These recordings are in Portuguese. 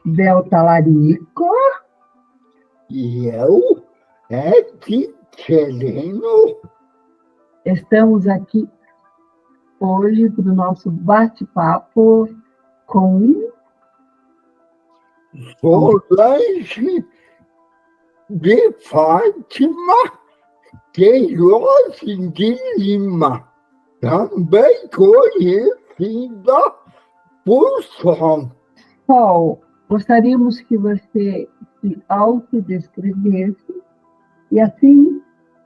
Bel Talarico. E eu, Ed Querendo. Estamos aqui hoje para o nosso bate-papo com Solange de Fátima Queiroz de Lima, também conhecida por Sol. Sol. Gostaríamos que você se autodescrevesse e assim,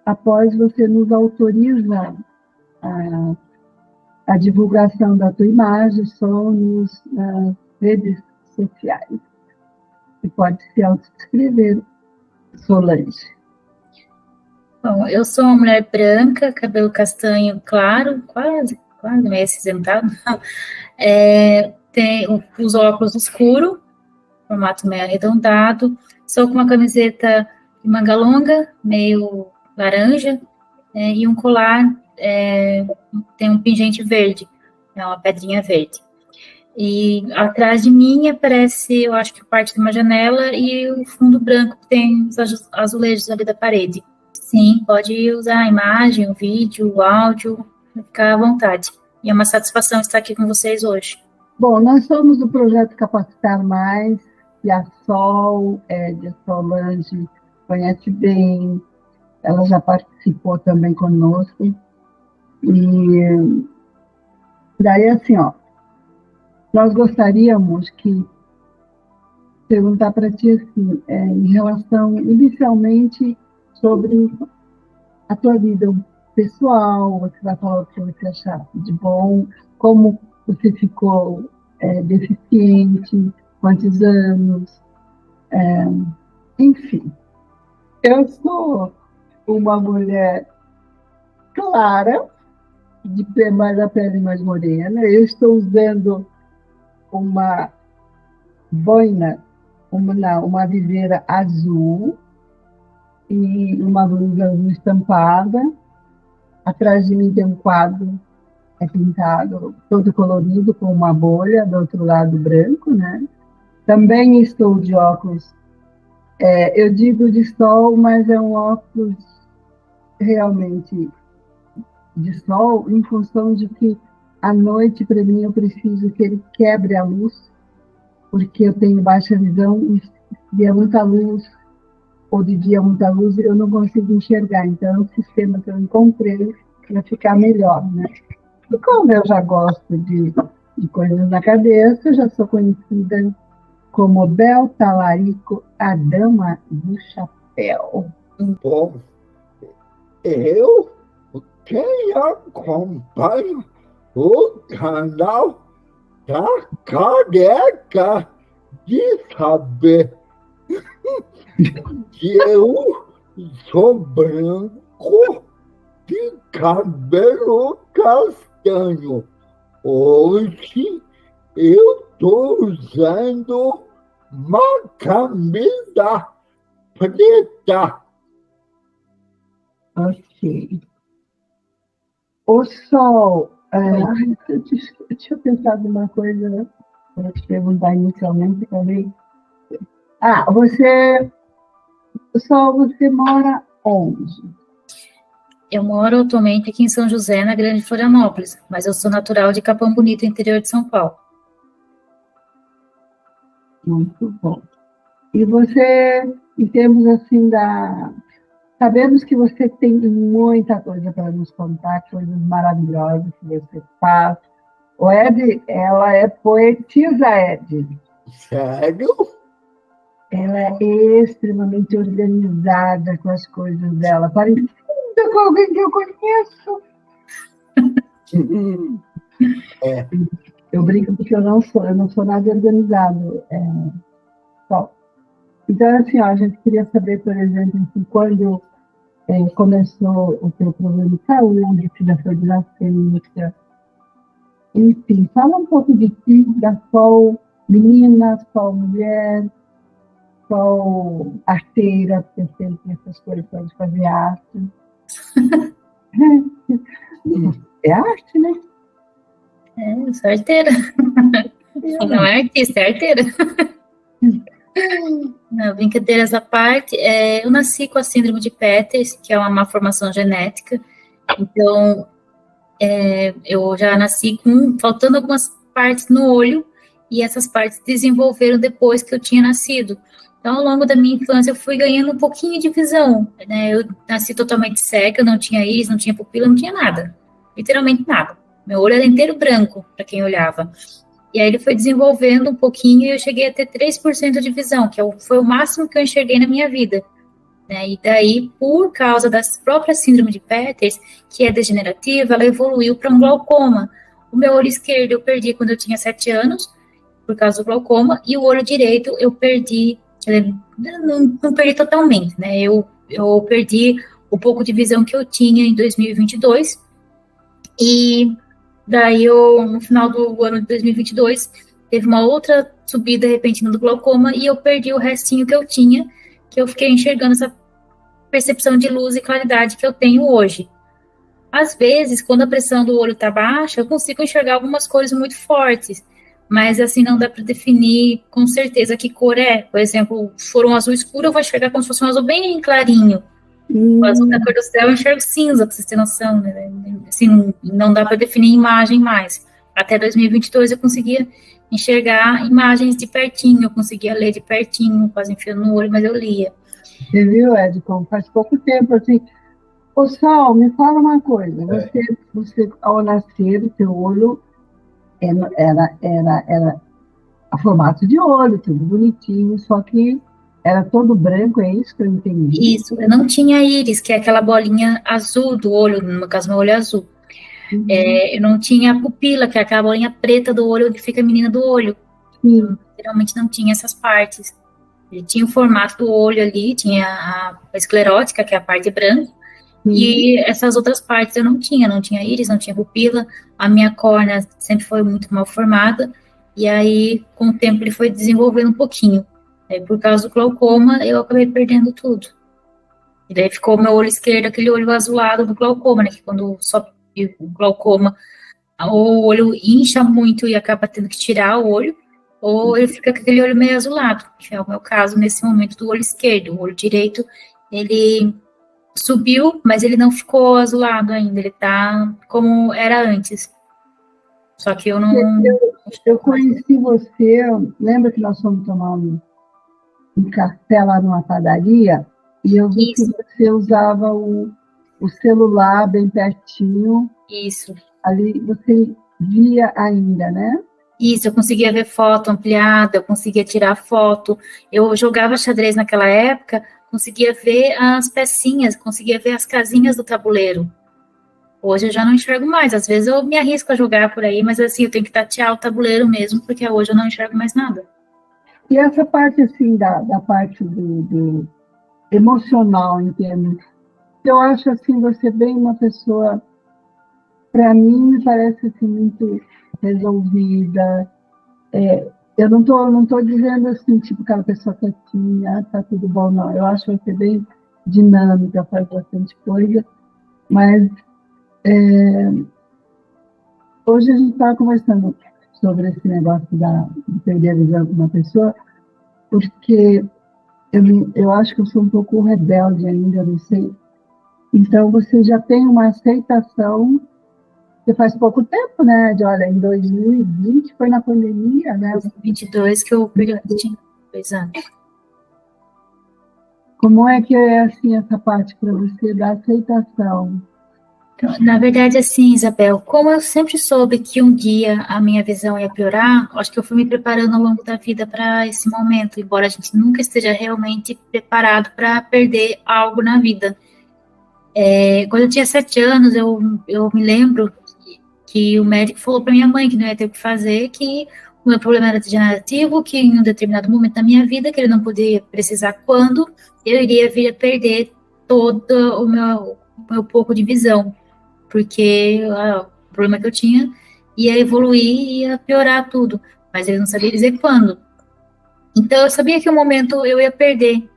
após você nos autoriza a divulgação da tua imagem só nas redes sociais. Você pode se autodescrever, Solange. Bom, eu sou uma mulher branca, cabelo castanho claro, quase meio acinzentado. Uso óculos escuro, formato meio arredondado. Sou com uma camiseta de manga longa, meio laranja, e um colar, tem um pingente verde, uma pedrinha verde. E atrás de mim aparece, eu acho que parte de uma janela e o fundo branco que tem os azulejos ali da parede. Sim, pode usar a imagem, o vídeo, o áudio, ficar à vontade. E é uma satisfação estar aqui com vocês hoje. Bom, nós somos do projeto Capacitar Mais, e a Sol, a Solange, conhece bem, ela já participou também conosco. E daí, assim, nós gostaríamos que perguntar para ti, assim, em relação, inicialmente, sobre a tua vida pessoal, você vai falar o que você achar de bom, como você ficou deficiente, quantos anos, enfim. Eu sou uma mulher clara, a pele mais morena, eu estou usando uma boina, uma viseira azul e uma blusa azul estampada. Atrás de mim tem um quadro pintado, todo colorido, com uma bolha, do outro lado branco, né? Também estou de óculos, eu digo de sol, mas é um óculos realmente de sol, em função de que à noite, para mim, eu preciso que ele quebre a luz, porque eu tenho baixa visão e se é muita luz, ou de dia muita luz, eu não consigo enxergar. Então, é um sistema que eu encontrei para ficar melhor, né? E como eu já gosto de coisas na cabeça, eu já sou conhecida como Bel Talarico, a dama do chapéu. Bom, eu, quem acompanha o canal, tá careca de saber que eu sou branco de cabelo castanho. Hoje eu estou usando uma camisa preta. Ok. O Sol, deixa eu pensar numa coisa para te perguntar inicialmente também. Sol, você mora onde? Eu moro atualmente aqui em São José, na Grande Florianópolis, mas eu sou natural de Capão Bonito, interior de São Paulo. Muito bom. E você, em termos assim Sabemos que você tem muita coisa para nos contar, coisas maravilhosas que você faz. O Ed, ela é poetisa, Ed. Sério? Ela é extremamente organizada com as coisas dela, parecida com alguém que eu conheço. Eu brinco porque eu não sou nada organizado. Só. Então, assim, a gente queria saber, por exemplo, assim, quando começou o teu problema de saúde, se já foi de nascença. Enfim, fala um pouco de ti, da Sol menina, Sol mulher, Sol arteira, porque sempre essas coisas pode fazer arte. É arte, né? Eu sou arteira. Não é artista, é arteira. Não, brincadeiras à parte, eu nasci com a síndrome de Peters, que é uma malformação genética, então eu já nasci faltando algumas partes no olho, e essas partes desenvolveram depois que eu tinha nascido. Então, ao longo da minha infância, eu fui ganhando um pouquinho de visão, né? Eu nasci totalmente cega, não tinha íris, não tinha pupila, não tinha nada, literalmente nada. Meu olho era inteiro branco, para quem olhava. E aí ele foi desenvolvendo um pouquinho e eu cheguei a ter 3% de visão, que foi o máximo que eu enxerguei na minha vida. Né? E daí, por causa da própria síndrome de Peters, que é degenerativa, ela evoluiu para um glaucoma. O meu olho esquerdo eu perdi quando eu tinha 7 anos, por causa do glaucoma, e o olho direito eu perdi, não perdi totalmente, né? Eu perdi o pouco de visão que eu tinha em 2022, e daí, no final do ano de 2022, teve uma outra subida repentina do glaucoma e eu perdi o restinho que eu tinha, que eu fiquei enxergando essa percepção de luz e claridade que eu tenho hoje. Às vezes, quando a pressão do olho está baixa, eu consigo enxergar algumas cores muito fortes, mas assim, não dá para definir com certeza que cor é. Por exemplo, se for um azul escuro, eu vou enxergar como se fosse um azul bem clarinho. O azul da cor do céu eu enxergo cinza, pra vocês terem noção, né? Assim, não dá para definir imagem mais. Até 2022 eu conseguia enxergar imagens de pertinho, eu conseguia ler de pertinho, quase enfiando no olho, mas eu lia. Você viu, Edson? Faz pouco tempo, assim. Ô, Sol, me fala uma coisa. Você ao nascer, o seu olho era a formato de olho, tudo bonitinho, só que era todo branco, é isso que eu entendi? Isso, eu não tinha íris, que é aquela bolinha azul do olho, no meu caso, meu olho é azul. Eu não tinha pupila, que é aquela bolinha preta do olho, onde fica a menina do olho. Eu, geralmente não tinha essas partes. Ele tinha o formato do olho ali, tinha a esclerótica, que é a parte branca, e essas outras partes eu não tinha íris, não tinha pupila, a minha córnea sempre foi muito mal formada, e aí, com o tempo, ele foi desenvolvendo um pouquinho. Aí, por causa do glaucoma, eu acabei perdendo tudo. E daí ficou o meu olho esquerdo, aquele olho azulado do glaucoma, né? Que quando só o glaucoma, ou o olho incha muito e acaba tendo que tirar o olho, ou ele fica com aquele olho meio azulado, que é o meu caso nesse momento do olho esquerdo. O olho direito, ele subiu, mas ele não ficou azulado ainda, ele tá como era antes. Só que eu não... Eu conheci você, lembra que nós fomos tomar um café lá numa padaria, e eu vi que você usava o celular bem pertinho. Isso. Ali você via ainda, né? Isso, eu conseguia ver foto ampliada, eu conseguia tirar foto. Eu jogava xadrez naquela época, conseguia ver as pecinhas, conseguia ver as casinhas do tabuleiro. Hoje eu já não enxergo mais, às vezes eu me arrisco a jogar por aí, mas assim, eu tenho que tatear o tabuleiro mesmo, porque hoje eu não enxergo mais nada. E essa parte, assim, da parte do emocional, em termos... Eu acho, assim, você bem uma pessoa, para mim, me parece, assim, muito resolvida. Eu não tô dizendo, assim, tipo, aquela pessoa quietinha, tá tudo bom, não. Eu acho você bem dinâmica, faz bastante coisa, mas hoje a gente estava conversando sobre esse negócio de perder a visão de uma pessoa, porque eu acho que eu sou um pouco rebelde ainda, não sei. Então, você já tem uma aceitação, que faz pouco tempo, né? Olha, em 2020 foi na pandemia, né? 2022 que eu perdi, tinha 2 anos. Como é que é, assim, essa parte para você da aceitação? Na verdade, assim, Isabel, como eu sempre soube que um dia a minha visão ia piorar, acho que eu fui me preparando ao longo da vida para esse momento, embora a gente nunca esteja realmente preparado para perder algo na vida. Quando eu tinha 7 anos, eu me lembro que o médico falou para minha mãe que não ia ter o que fazer, que o meu problema era degenerativo, que em um determinado momento da minha vida, que ele não podia precisar quando, eu iria vir a perder todo o meu pouco de visão, porque o problema que eu tinha ia evoluir e ia piorar tudo, mas ele não sabia dizer quando. Então, eu sabia que um momento eu ia perder.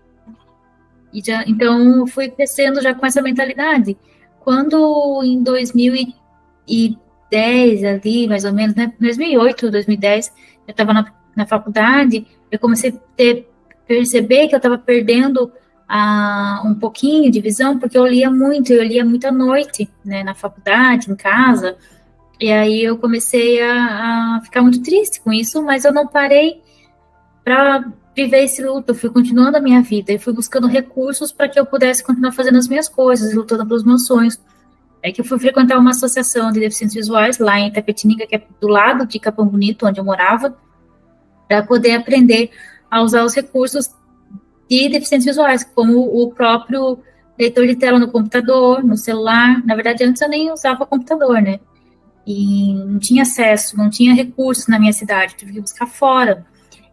Então, eu fui crescendo já com essa mentalidade. Quando, em 2010, ali, mais ou menos, né, 2008, 2010, eu estava na faculdade, eu comecei a perceber que eu estava perdendo um pouquinho de visão, porque eu lia muito à noite, né, na faculdade, em casa, e aí eu comecei a ficar muito triste com isso, mas eu não parei para viver esse luto, eu fui continuando a minha vida, e fui buscando recursos para que eu pudesse continuar fazendo as minhas coisas, lutando pelos meus sonhos. É que eu fui frequentar uma associação de deficientes visuais lá em Itapetininga, que é do lado de Capão Bonito, onde eu morava, para poder aprender a usar os recursos de deficientes visuais, como o próprio leitor de tela no computador, no celular. Na verdade, antes eu nem usava computador, né? E não tinha acesso, não tinha recursos na minha cidade, tive que buscar fora.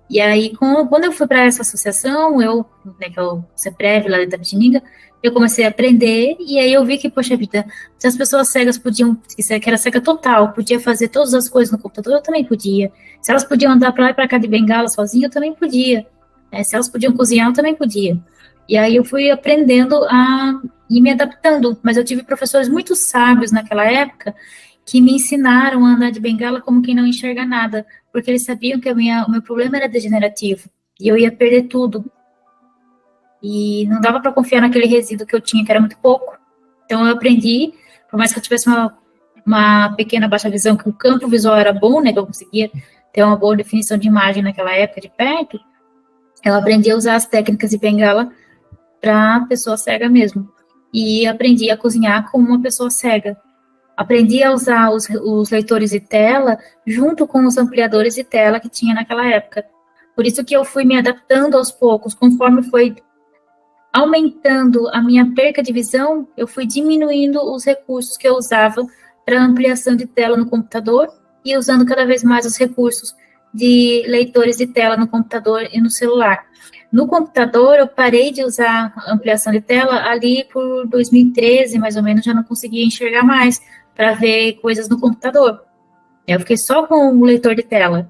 E aí, quando eu fui para essa associação, que é o CEPREV, lá de Itapetininga, eu comecei a aprender, e aí eu vi que, poxa vida, se as pessoas cegas podiam, que era cega total, podia fazer todas as coisas no computador, eu também podia. Se elas podiam andar para lá e para cá de bengala sozinha, eu também podia. Se elas podiam cozinhar, eu também podia. E aí eu fui aprendendo e me adaptando, mas eu tive professores muito sábios naquela época, que me ensinaram a andar de bengala como quem não enxerga nada, porque eles sabiam que o meu problema era degenerativo, e eu ia perder tudo. E não dava para confiar naquele resíduo que eu tinha, que era muito pouco. Então eu aprendi, por mais que eu tivesse uma pequena baixa visão, que o campo visual era bom, né, que eu conseguia ter uma boa definição de imagem naquela época de perto, eu aprendi a usar as técnicas de bengala para pessoa cega mesmo. E aprendi a cozinhar como uma pessoa cega. Aprendi a usar os leitores de tela junto com os ampliadores de tela que tinha naquela época. Por isso que eu fui me adaptando aos poucos, conforme foi aumentando a minha perca de visão, eu fui diminuindo os recursos que eu usava para ampliação de tela no computador e usando cada vez mais os recursos de leitores de tela no computador e no celular. No computador, eu parei de usar ampliação de tela ali por 2013, mais ou menos, já não conseguia enxergar mais para ver coisas no computador. Eu fiquei só com o leitor de tela.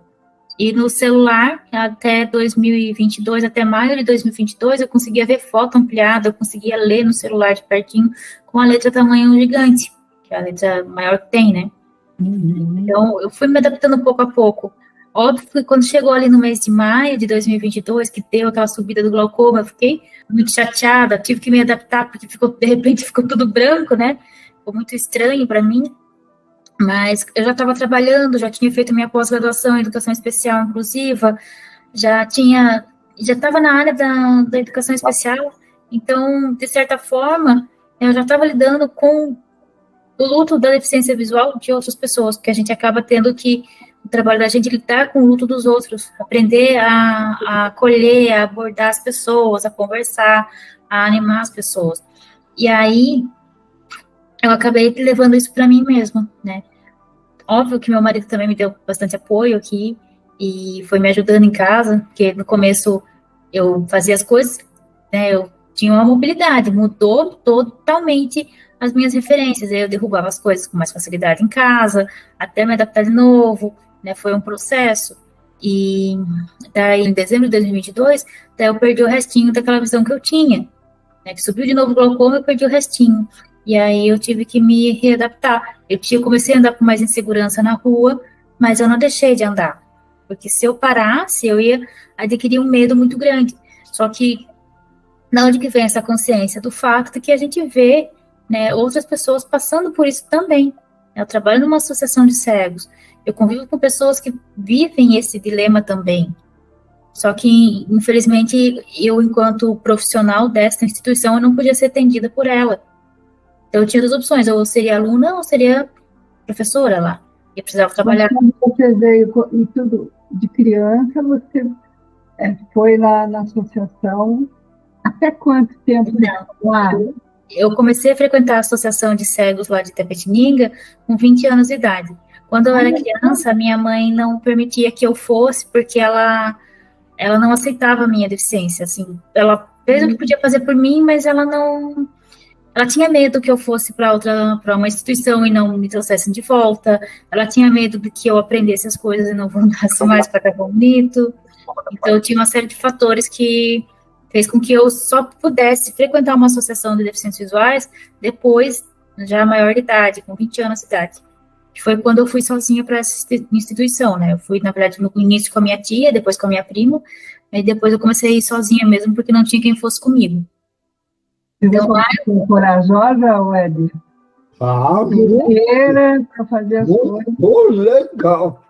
E no celular, até 2022, até maio de 2022, eu conseguia ver foto ampliada, eu conseguia ler no celular de pertinho com a letra tamanho gigante, que é a letra maior que tem, né? Então, eu fui me adaptando pouco a pouco. Óbvio que quando chegou ali no mês de maio de 2022, que deu aquela subida do glaucoma, eu fiquei muito chateada, tive que me adaptar, porque de repente ficou tudo branco, né? Ficou muito estranho para mim. Mas eu já estava trabalhando, já tinha feito minha pós-graduação em educação especial inclusiva, já estava na área da educação especial, então, de certa forma, eu já estava lidando com o luto da deficiência visual de outras pessoas, porque a gente acaba tendo que, o trabalho da gente, lidar com o luto dos outros, aprender a acolher, a abordar as pessoas, a conversar, a animar as pessoas. E aí, eu acabei levando isso para mim mesma, né? Óbvio que meu marido também me deu bastante apoio aqui e foi me ajudando em casa, porque no começo eu fazia as coisas, né, eu tinha uma mobilidade, mudou totalmente as minhas referências, aí eu derrubava as coisas com mais facilidade em casa, até me adaptar de novo, né, foi um processo. E daí, em dezembro de 2022, daí eu perdi o restinho daquela visão que eu tinha, né, que subiu de novo o glaucoma, eu perdi o restinho. E aí eu tive que me readaptar. Eu comecei a andar com mais insegurança na rua, mas eu não deixei de andar. Porque se eu parasse, eu ia adquirir um medo muito grande. Só que, de onde que vem essa consciência? Do fato de que a gente vê, né, outras pessoas passando por isso também. Eu trabalho numa associação de cegos. Eu convivo com pessoas que vivem esse dilema também. Só que, infelizmente, eu, enquanto profissional desta instituição, eu não podia ser atendida por ela. Então, eu tinha duas opções, ou seria aluna ou seria professora lá. Eu precisava trabalhar. Quando você veio e tudo de criança, você foi lá na associação. Até quanto tempo lá? Eu comecei a frequentar a associação de cegos lá de Itapetininga com 20 anos de idade. Quando eu era criança, minha mãe não permitia que eu fosse, porque ela não aceitava a minha deficiência, assim. Ela fez o que podia fazer por mim, mas ela tinha medo que eu fosse para uma instituição e não me trouxessem de volta. Ela tinha medo de que eu aprendesse as coisas e não voltasse mais para Capão Bonito. Então, tinha uma série de fatores que fez com que eu só pudesse frequentar uma associação de deficientes visuais depois, já maior de idade, com 20 anos de idade. Que foi quando eu fui sozinha para essa instituição, né? Eu fui, na verdade, no início com a minha tia, depois com a minha prima, Aí depois eu comecei a ir sozinha mesmo, porque não tinha quem fosse comigo. Você Então, foi uma pessoa corajosa, Wed? Ah, Guerreira para fazer as coisas. muito legal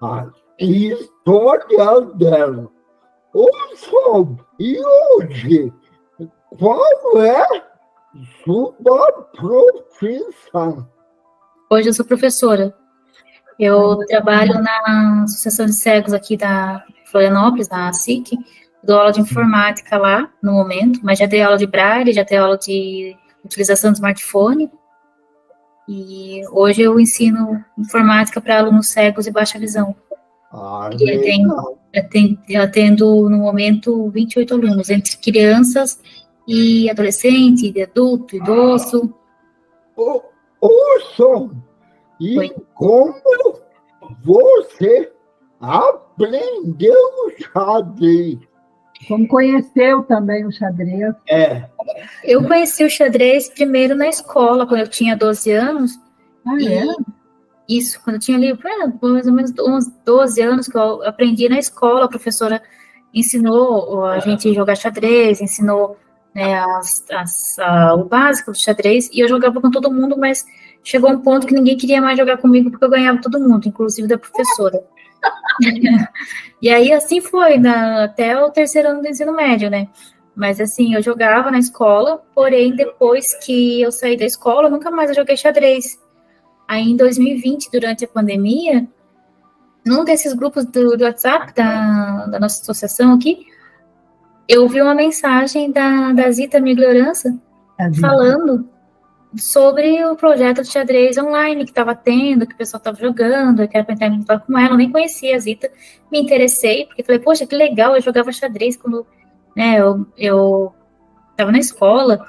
a história dela. Ouça, e hoje, qual é sua profissão? hoje eu sou professora. Eu trabalho na Associação de Cegos aqui da Florianópolis, na SIC. Dou aula de informática lá, no momento, mas já dei aula de braille, já dei aula de utilização do smartphone. E hoje eu ensino informática para alunos cegos e baixa visão. Ah, E legal. eu atendo, no momento, 28 alunos, entre crianças e adolescente, de adulto, idoso. Ouça, e Oi. como você aprendeu xadrez? Como conheceu também o xadrez. Eu conheci o xadrez primeiro na escola, quando eu tinha 12 anos. Ah, E é? isso, quando eu tinha ali, mais ou menos uns 12 anos, que eu aprendi na escola, a professora ensinou a gente a jogar xadrez, ensinou, né, o básico do xadrez, e eu jogava com todo mundo, mas chegou um ponto que ninguém queria mais jogar comigo, porque eu ganhava todo mundo, inclusive da professora. E aí, assim foi, até o terceiro ano do ensino médio, né? Mas, assim, eu jogava na escola, porém, depois que eu saí da escola, nunca mais eu joguei xadrez. Aí, em 2020, durante a pandemia, num desses grupos do WhatsApp da nossa associação aqui, eu vi uma mensagem da Zita Migliorança falando sobre o projeto de xadrez online que estava tendo, que o pessoal estava jogando, eu quero entrar em contato com ela, eu nem conhecia a Zita, me interessei, porque falei, poxa, que legal, eu jogava xadrez quando, né, eu estava na escola,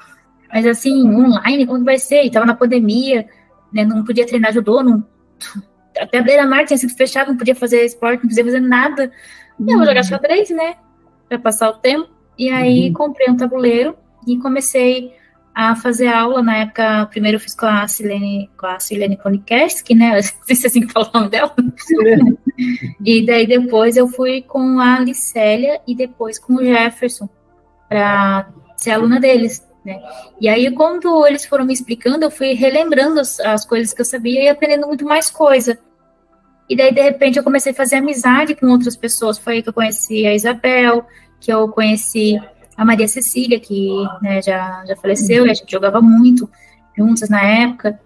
mas assim, online, como que vai ser? E estava na pandemia, né, não podia treinar judô, não, até a beira-mar tinha sido fechada, não podia fazer esporte, não podia fazer nada. Eu vou jogar xadrez, né, para passar o tempo, e aí comprei um tabuleiro e comecei a fazer aula. Na época, primeiro eu fiz com a Silene Konikersky, né, não sei se é assim que fala o nome dela, e daí depois eu fui com a Licélia e depois com o Jefferson, para ser aluna deles, né, e aí quando eles foram me explicando, eu fui relembrando as coisas que eu sabia e aprendendo muito mais coisa. E daí, de repente, eu comecei a fazer amizade com outras pessoas. Foi aí que eu conheci a Isabel, que eu conheci a Maria Cecília, que, né, já faleceu, e a gente jogava muito juntas na época.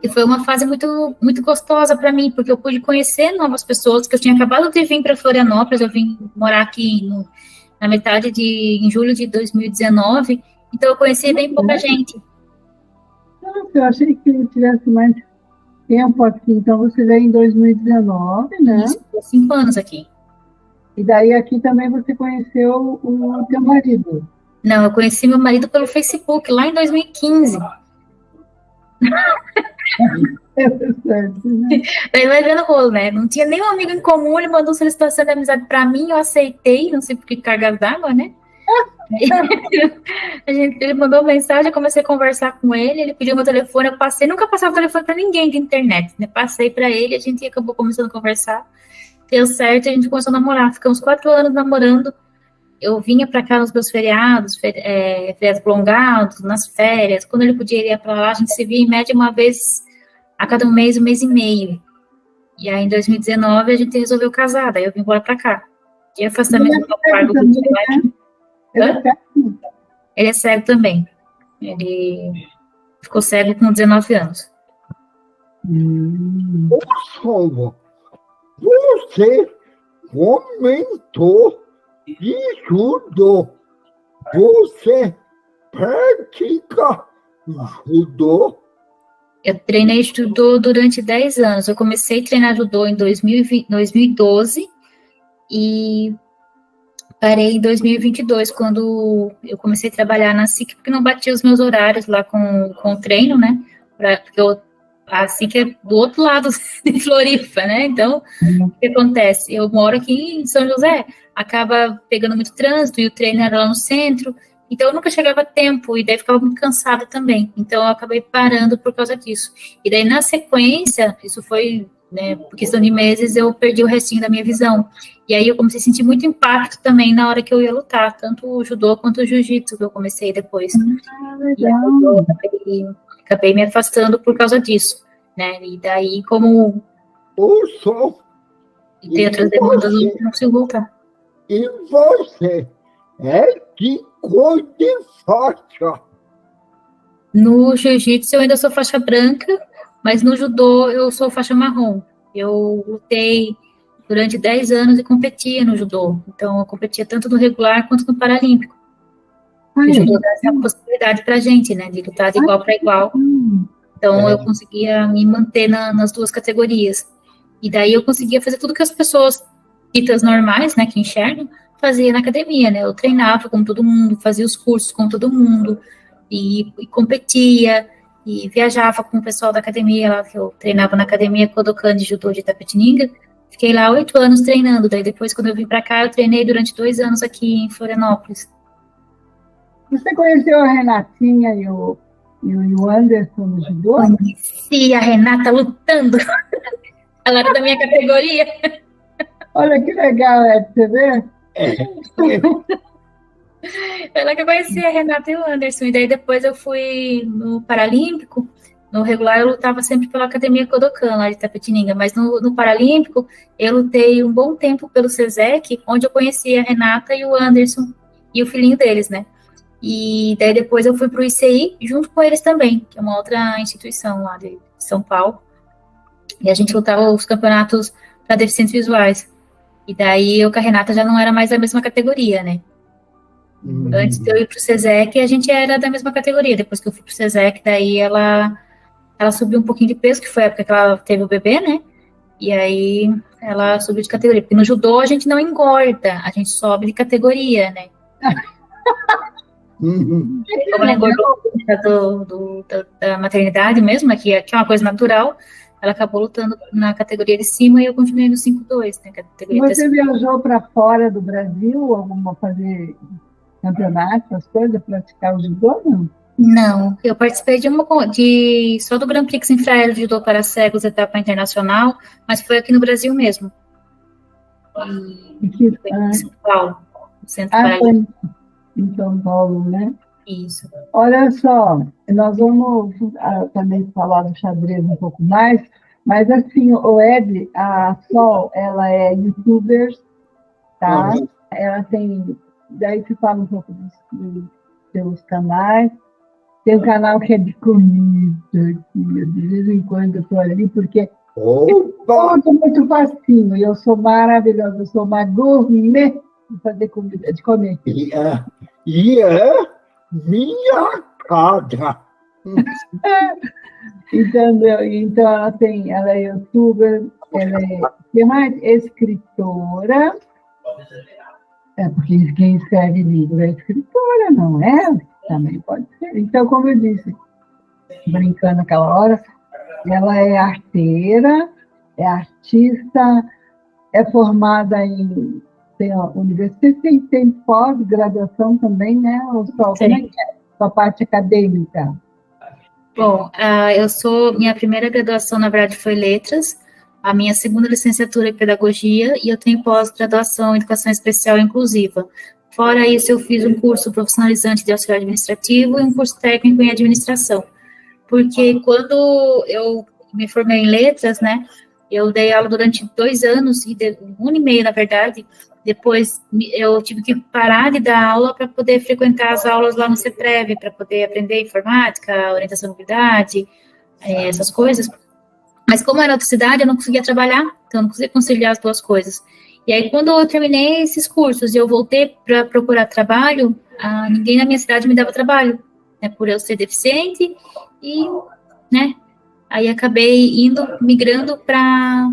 E foi uma fase muito, muito gostosa para mim, porque eu pude conhecer novas pessoas, que eu tinha acabado de vir para Florianópolis, eu vim morar aqui na metade em julho de 2019, então eu conheci bem pouca gente. Nossa, eu achei que tivesse mais tempo aqui. Então, você veio em 2019, né? Isso, por 5 anos aqui. E daí aqui também você conheceu o teu marido. Não, eu conheci meu marido pelo Facebook, lá em 2015. É certo, né? Daí vai vendo o rolo, né? Não tinha nenhum amigo em comum, ele mandou solicitação de amizade pra mim, eu aceitei, não sei por que cargas d'água, né? Ele mandou mensagem, eu comecei a conversar com ele pediu meu telefone, eu passei, nunca passava o telefone pra ninguém de internet, né? Passei pra ele, a gente acabou começando a conversar, deu certo, a gente começou a namorar, ficamos 4 anos namorando. Eu vinha para cá nos meus feriados, feriados prolongados, nas férias, quando ele podia ir para lá, a gente se via em média uma vez a cada um mês e meio. E aí, em 2019, a gente resolveu casar, daí eu vim embora para cá. E afastamento do meu cargo do trabalho. Ele é cego também. Ele ficou cego com 19 anos. Ouça, você comentou de judô. Você pratica judô? Eu treinei judô durante 10 anos. Eu comecei a treinar judô em 2012 e parei em 2022, quando eu comecei a trabalhar na SIC, porque não batia os meus horários lá com o treino, né? Porque a SIC é do outro lado de Floripa, né? Então, o que acontece? Eu moro aqui em São José, acaba pegando muito trânsito e o treino era lá no centro, então eu nunca chegava a tempo e daí ficava muito cansada também. Então, eu acabei parando por causa disso. E daí, na sequência, isso foi né, por questão de meses, eu perdi o restinho da minha visão. E aí eu comecei a sentir muito impacto também na hora que eu ia lutar, tanto o judô quanto o jiu-jitsu que eu comecei depois. E aí eu acabei me afastando por causa disso, né? E daí, como O som. tem outras demandas, eu não consigo voltar. E você é de cor de faixa. No jiu-jitsu eu ainda sou faixa branca, mas no judô eu sou faixa marrom. Eu lutei durante 10 anos e competia no judô. Então eu competia tanto no regular quanto no paralímpico. O judô dá essa possibilidade pra gente, né, de lutar de igual para igual. Então eu conseguia me manter nas duas categorias. E daí eu conseguia fazer tudo que as pessoas ditas normais, né, que enxergam, fazia na academia, né? Eu treinava como todo mundo, fazia os cursos como todo mundo, e competia, e viajava com o pessoal da academia, lá que eu treinava na academia Kodokan de Judô de Itapetininga. Fiquei lá 8 anos treinando, daí depois, quando eu vim para cá, eu treinei durante 2 anos aqui em Florianópolis. Você conheceu a Renatinha e o Anderson no judô? Conheci a Renata lutando. Ela era da minha categoria. Olha que legal, você vê? Ela que eu conheci a Renata e o Anderson. E daí depois eu fui no Paralímpico. No regular eu lutava sempre pela Academia Kodokan, lá de Itapetininga. Mas no Paralímpico eu lutei um bom tempo pelo SESEC, onde eu conheci a Renata e o Anderson e o filhinho deles, né? E daí depois eu fui para o ICI junto com eles também, que é uma outra instituição lá de São Paulo. E a gente lutava os campeonatos para deficientes visuais. E daí eu com a Renata já não era mais da mesma categoria, né? Antes de eu ir pro SESEC, a gente era da mesma categoria. Depois que eu fui pro SESEC, daí ela subiu um pouquinho de peso, que foi a época que ela teve o bebê, né? E aí ela subiu de categoria. Porque no judô a gente não engorda, a gente sobe de categoria, né? Como ela engordou da maternidade mesmo, né, que é uma coisa natural, ela acabou lutando na categoria de cima e eu continuei no 5-2, né? Você viajou para fora do Brasil, alguma fazer campeonato, essas coisas, praticar o judô, não? Não, eu participei só do Grand Prix Infraero de Judô para Cegos, etapa internacional, mas foi aqui no Brasil mesmo. Foi em São Paulo, no Centro Paralímpico. Em São Paulo, né? Isso. Olha só, nós vamos também falar do xadrez um pouco mais, mas assim, o Ed, a Sol, ela é youtuber, tá? Ela tem, daí se fala um pouco pelos canais. Tem um canal que é de comida, de vez em quando eu estou ali, porque eu sou muito facinho, e eu sou maravilhosa, eu sou uma gourmet de fazer comida, de comer. E é minha casa. Entendeu? Então ela é youtuber, ela é escritora, porque quem escreve livro é escritora, não é? Também pode ser. Então, como eu disse, brincando aquela hora, ela é arteira, é artista, é formada tem a universidade, tem pós-graduação também, né? Ou só, como é que é? Sua parte acadêmica? Bom, minha primeira graduação, na verdade, foi letras, a minha segunda licenciatura em pedagogia, e eu tenho pós-graduação em educação especial e inclusiva. Fora isso, eu fiz um curso profissionalizante de auxiliar administrativo e um curso técnico em administração. Porque quando eu me formei em letras, né, eu dei aula durante 2 anos, 1 ano e meio, na verdade. Depois eu tive que parar de dar aula para poder frequentar as aulas lá no CEPREV, para poder aprender informática, orientação à mobilidade, essas coisas. Mas como era outra cidade, eu não conseguia trabalhar, então eu não conseguia conciliar as duas coisas. E aí, quando eu terminei esses cursos e eu voltei para procurar trabalho, ninguém na minha cidade me dava trabalho, né, por eu ser deficiente, e, né, aí acabei migrando para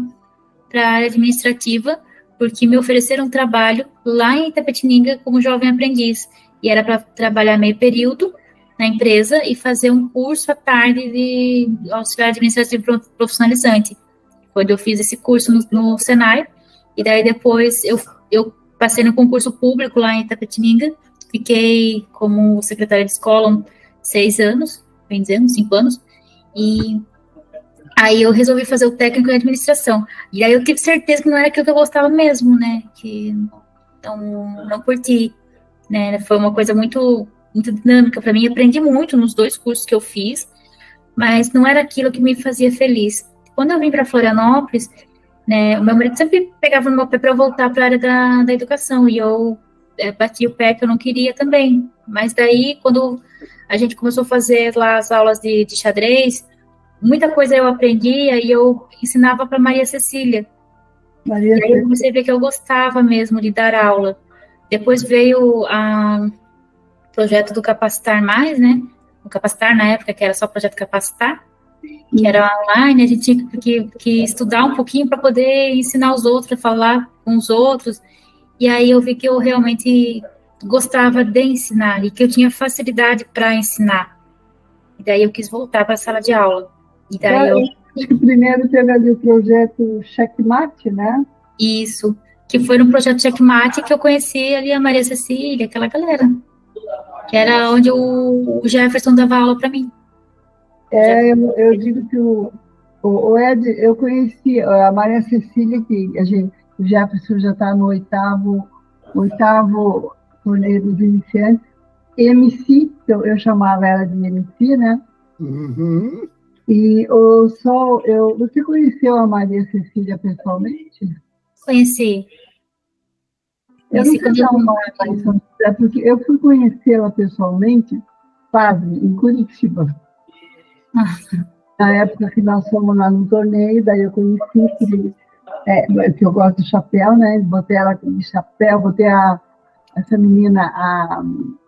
a área administrativa, porque me ofereceram um trabalho lá em Itapetininga como jovem aprendiz, e era para trabalhar meio período na empresa e fazer um curso à tarde de auxiliar administrativo profissionalizante. Quando eu fiz esse curso no Senai, e daí depois eu passei no concurso público lá em Itapetininga, fiquei como secretária de escola 6 anos, bem dizendo, 5 anos, e Aí eu resolvi fazer o técnico em administração. E aí eu tive certeza que não era aquilo que eu gostava mesmo, né? Que não curti, né? Foi uma coisa muito, muito dinâmica para mim. Aprendi muito nos 2 cursos que eu fiz, mas não era aquilo que me fazia feliz. Quando eu vim para Florianópolis, né, o meu marido sempre pegava no meu pé para eu voltar para a área da educação, e eu bati o pé que eu não queria também. Mas daí, quando a gente começou a fazer lá as aulas de xadrez, muita coisa eu aprendia e eu ensinava para Maria Cecília. Maria E aí eu comecei a ver que eu gostava mesmo de dar aula. Depois veio o projeto do Capacitar Mais, né? O Capacitar, na época, que era só o projeto Capacitar, que era online, a gente tinha que estudar um pouquinho para poder ensinar os outros, falar com os outros. E aí eu vi que eu realmente gostava de ensinar e que eu tinha facilidade para ensinar. E daí eu quis voltar para a sala de aula. E daí eu acho que primeiro teve ali o projeto Checkmate, né? Isso, que foi no projeto Checkmate que eu conheci ali a Maria Cecília, aquela galera, que era onde o Jefferson dava aula para mim. Eu digo que o Ed, eu conheci a Maria Cecília, que o Jefferson já está no oitavo torneio dos iniciantes. MC, eu chamava ela de MC, né? Uhum. E você conheceu a Maria Cecília pessoalmente? Conheci. Eu não sei se ela mora lá em São José, porque eu fui conhecê-la pessoalmente, em Curitiba. Na época que nós fomos lá no torneio, daí eu conheci, que eu gosto de chapéu, né? Botei ela de chapéu, botei essa menina,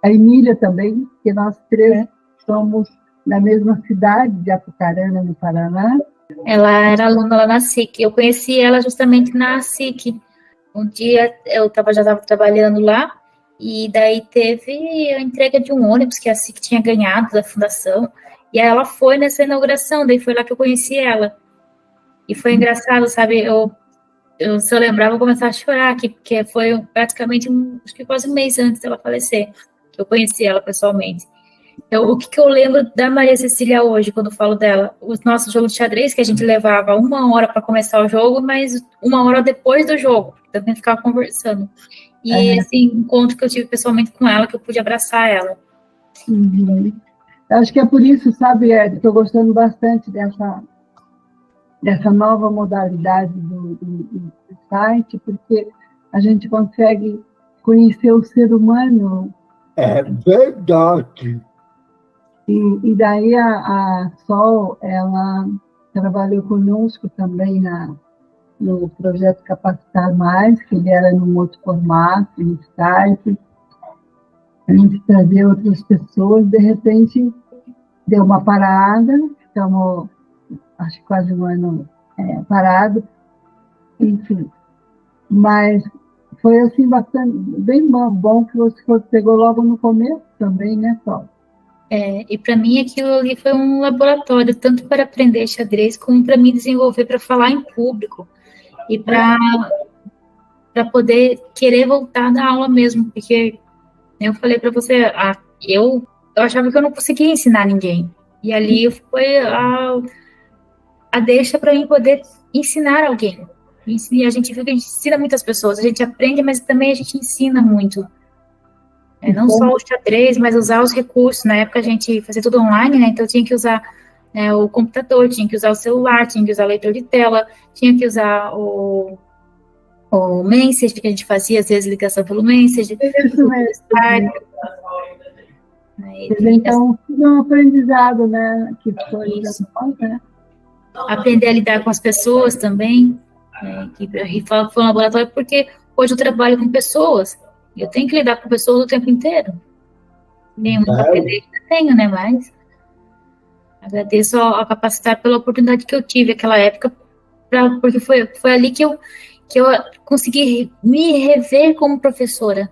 a Emília também, que nós 3 somos na mesma cidade de Apucarana, no Paraná. Ela era aluna lá na SIC. Eu conheci ela justamente na SIC. Um dia eu já estava trabalhando lá, e daí teve a entrega de um ônibus que a SIC tinha ganhado da fundação, e ela foi nessa inauguração, daí foi lá que eu conheci ela. E foi engraçado, sabe? Se eu lembrar, eu vou começar a chorar aqui, porque foi praticamente acho que quase um mês antes dela falecer, que eu conheci ela pessoalmente. O que eu lembro da Maria Cecília hoje, quando eu falo dela? O nosso jogo de xadrez, que a gente levava 1 hora para começar o jogo, mas 1 hora depois do jogo, também ficava conversando. E esse encontro que eu tive pessoalmente com ela, que eu pude abraçar ela. Uhum. Eu acho que é por isso, sabe, Ed, estou gostando bastante dessa nova modalidade do site, porque a gente consegue conhecer o ser humano. É verdade. E daí a Sol, ela trabalhou conosco também no projeto Capacitar Mais, que ele era num outro formato, em Skype. A gente trazia outras pessoas, de repente deu uma parada, ficamos, acho que quase 1 ano parado, enfim. Mas foi assim bastante, bem bom que você pegou logo no começo também, né, Sol? E para mim aquilo ali foi um laboratório, tanto para aprender xadrez, como para me desenvolver para falar em público, e para poder querer voltar da aula mesmo, porque eu falei para você, eu achava que eu não conseguia ensinar ninguém, e ali foi a deixa para mim poder ensinar alguém. E a gente viu que a gente ensina muitas pessoas, a gente aprende, mas também a gente ensina muito. Não só o xadrez, mas usar os recursos. Na época a gente fazia tudo online, né? Então tinha que usar o computador, tinha que usar o celular, tinha que usar o leitor de tela, tinha que usar o Message, que a gente fazia às vezes ligação pelo Message. Isso mesmo. Então, um aprendizado, né? Que foi isso. Né? Aprender a lidar com as pessoas também. E foi um laboratório porque hoje eu trabalho com pessoas. Eu tenho que lidar com pessoas o tempo inteiro. Tenho muito a aprender, tenho, né? Mas agradeço a Capacitar pela oportunidade que eu tive naquela época, porque foi ali que eu consegui me rever como professora.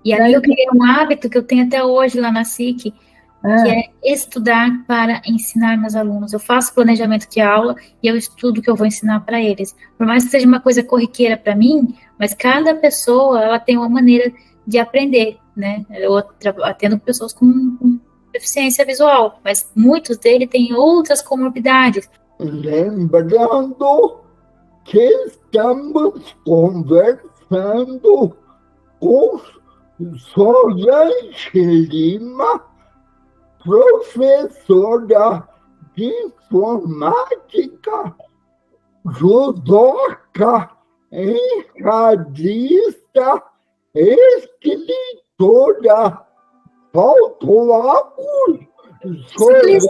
E ali eu criei um hábito que eu tenho até hoje lá na SIC, que é estudar para ensinar meus alunos. Eu faço planejamento de aula e eu estudo o que eu vou ensinar para eles. Por mais que seja uma coisa corriqueira para mim, mas cada pessoa ela tem uma maneira de aprender, né? Eu atendo pessoas com deficiência visual, mas muitos dele têm outras comorbidades. Lembrando que estamos conversando com Solange Lima, professora de informática, judoca, enxadrista, escritora. Faltou algo, Solange.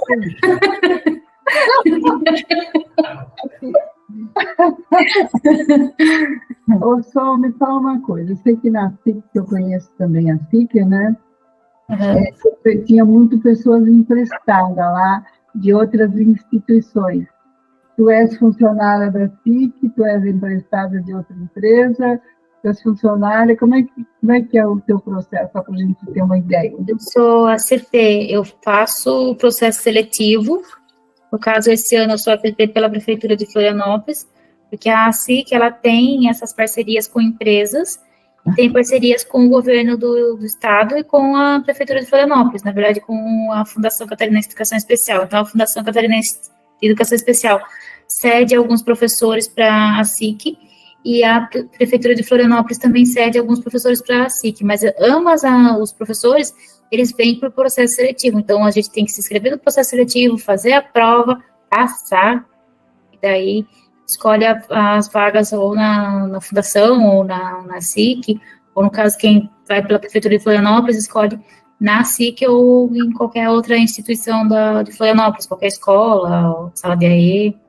Ô, Sol, me fala uma coisa. Eu sei que na SIC, que eu conheço também a SIC, né? Tinha muito pessoas emprestadas lá de outras instituições. Tu és funcionária da SIC, tu és emprestada de outra empresa, tu és funcionária. Como é que é o teu processo, só para a gente ter uma ideia? Eu sou ACP, eu faço o processo seletivo. No caso, esse ano eu sou ACP pela Prefeitura de Florianópolis, porque a SIC, ela tem essas parcerias com empresas, tem parcerias com o governo do estado e com a Prefeitura de Florianópolis, na verdade, com a Fundação Catarinense de Educação Especial. Então, a Fundação Catarinense de Educação Especial cede alguns professores para a SIC, e a Prefeitura de Florianópolis também cede alguns professores para a SIC, mas os professores, eles vêm por processo seletivo. Então, a gente tem que se inscrever no processo seletivo, fazer a prova, passar, e daí escolhe as vagas ou na fundação, ou na SIC, ou no caso, quem vai pela Prefeitura de Florianópolis, escolhe na SIC ou em qualquer outra instituição de Florianópolis, qualquer escola, sala de AE.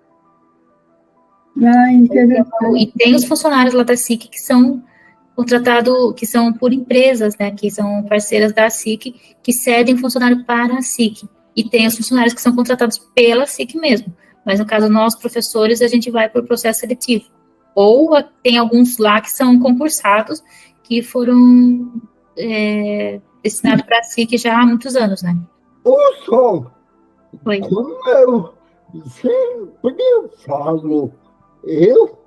E tem os funcionários lá da SIC que são contratados, que são por empresas, né, que são parceiras da SIC, que cedem funcionário para a SIC. E tem os funcionários que são contratados pela SIC mesmo. Mas, no caso, nós, professores, a gente vai por processo seletivo. Ou tem alguns lá que são concursados, que foram destinados para a SIC já há muitos anos, né? Ô, Sol, Oi. como eu sempre falo, eu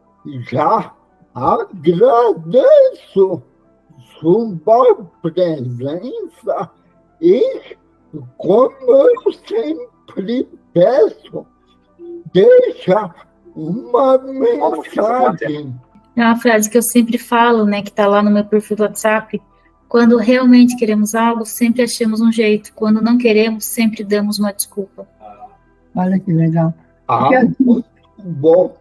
já agradeço sua presença e, como eu sempre peço, deixa uma mensagem. É uma frase que eu sempre falo, né, que está lá no meu perfil do WhatsApp. Quando realmente queremos algo, sempre achamos um jeito. Quando não queremos, sempre damos uma desculpa. Olha que legal. Muito bom.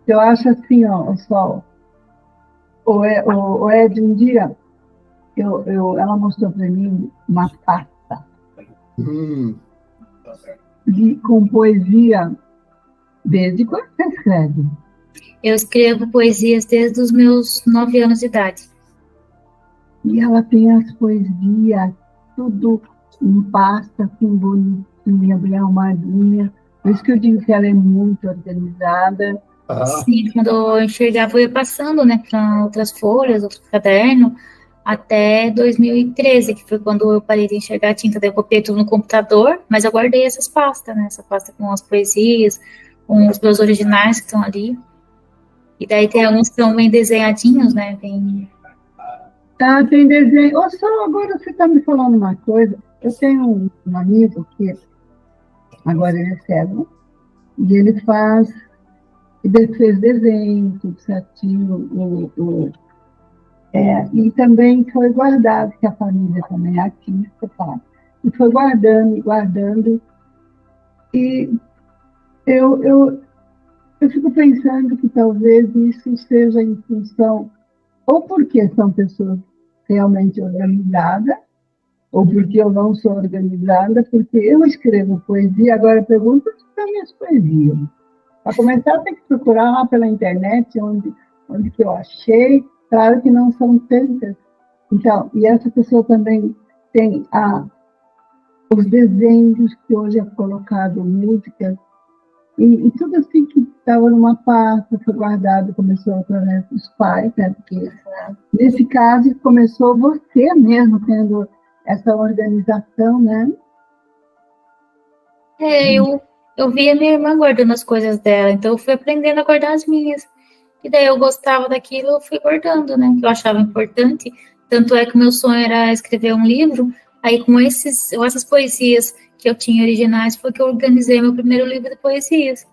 Eu acho assim, ó, Sol, o Ed, um dia, ela mostrou para mim uma pasta com poesia. Desde quando você escreve? Eu escrevo poesias desde os meus 9 anos de idade. E ela tem as poesias, tudo em pasta, assim, bonitinha, bem arrumadinha. Por isso que eu digo que ela é muito organizada. Sim, quando eu enxergava, eu ia passando, né, para outras folhas, outro caderno, até 2013, que foi quando eu parei de enxergar a tinta. Daí eu copiei tudo no computador, mas eu guardei essas pastas, né, essa pasta com as poesias, com os meus originais que estão ali. E daí tem alguns que estão bem desenhadinhos, né, tem desenho. Só agora você está me falando uma coisa. Eu tenho um amigo que agora ele é cego, e ele fez desenho, tudo certinho, e também foi guardado, que a família também é artista, tá? E foi guardando, e eu fico pensando que talvez isso seja em função, ou porque são pessoas realmente organizadas, ou porque eu não sou organizada, porque eu escrevo poesia, agora pergunta onde estão minhas poesias. Para começar, tem que procurar lá pela internet, onde que eu achei. Claro que não são tantas. Então, e essa pessoa também tem os desenhos que hoje é colocado música, e tudo assim que estava numa pasta, foi guardado, começou através dos pais, né? Porque, nesse caso, começou você mesmo tendo essa organização, né? Eu vi a minha irmã guardando as coisas dela, então eu fui aprendendo a guardar as minhas. E daí eu gostava daquilo, eu fui guardando, né? Que eu achava importante. Tanto é que o meu sonho era escrever um livro, Aí, com essas poesias que eu tinha originais, foi que eu organizei meu primeiro livro de poesias.